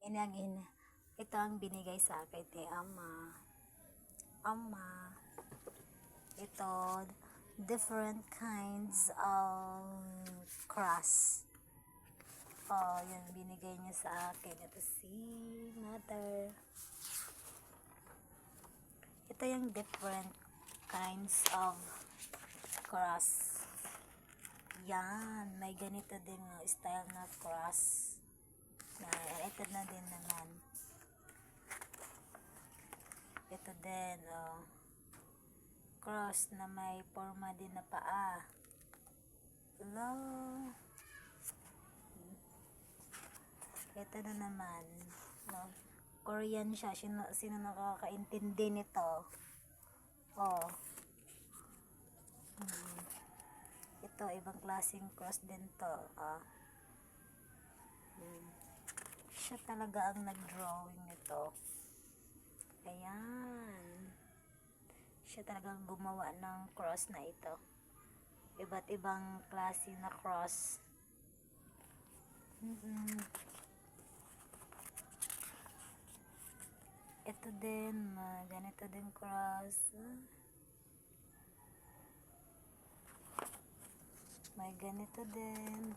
Ito ang binigay sa akin ni Ama. Ito, different kinds of cross. Oh, yun, binigay niya sa akin. Ito si Mother. Ito yung different kinds of cross. Yan, may ganito din style na cross. Ito na din naman. Ito din, cross na may forma din na paa. Hello. Ito na naman, Korean siya. Sino nakakaintindi nito? Oh. Ito, ibang klaseng cross din to. Siya talaga ang nag-drawing nito. Ayan. Siya talagang gumawa ng cross na ito. Iba't ibang klase na cross. Ito din, ganito din cross. May ganito din.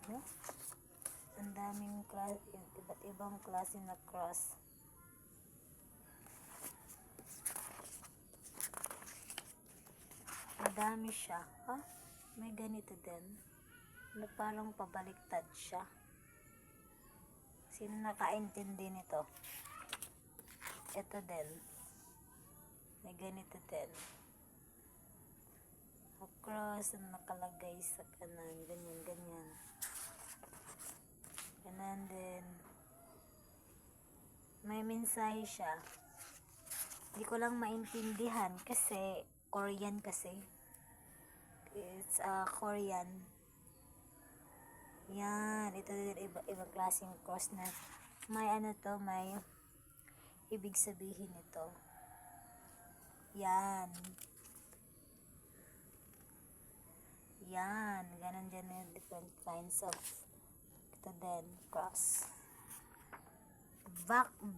Ang daming klase, iba't ibang klase na cross. Ang dami siya. May ganito din. Na parang pabaliktad siya. Sino nakaintindi nito? Ito din. May ganito din. Cross na nakalagay sa kanan. Ganyan, ganyan. Kanan din. May mensahe siya. Hindi ko lang maintindihan kasi Korean kasi. It's Korean. Yan. Ito din ibang klaseng cross na may may ibig sabihin ito. Yan. Yan. Ganon dyan yung different kinds of ito din, cross.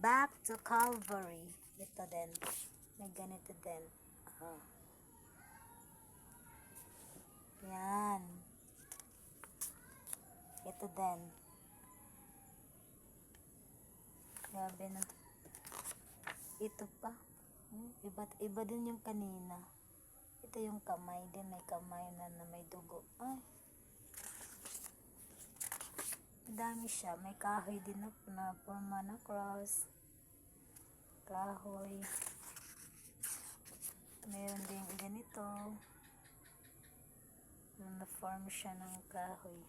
Back to Calvary. Ito din. May ganito din. Yan. Ito din. Grabe na. Ito pa. Iba din yung kanina. Ito yung kamay din. May kamay na may dugo. Ay. Dami siya. May kahoy din na forma na cross. Kahoy. Meron din ganito. Na-form siya ng kahoy.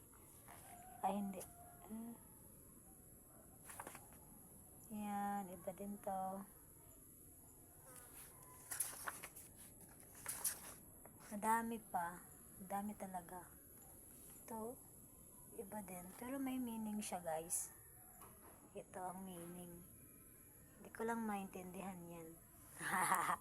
Ay, hindi. Yan. Iba din to. Madami pa. Madami talaga. Ito. Iba din. Pero may meaning siya, guys. Ito ang meaning. Hindi ko lang maintindihan yan. Hahaha.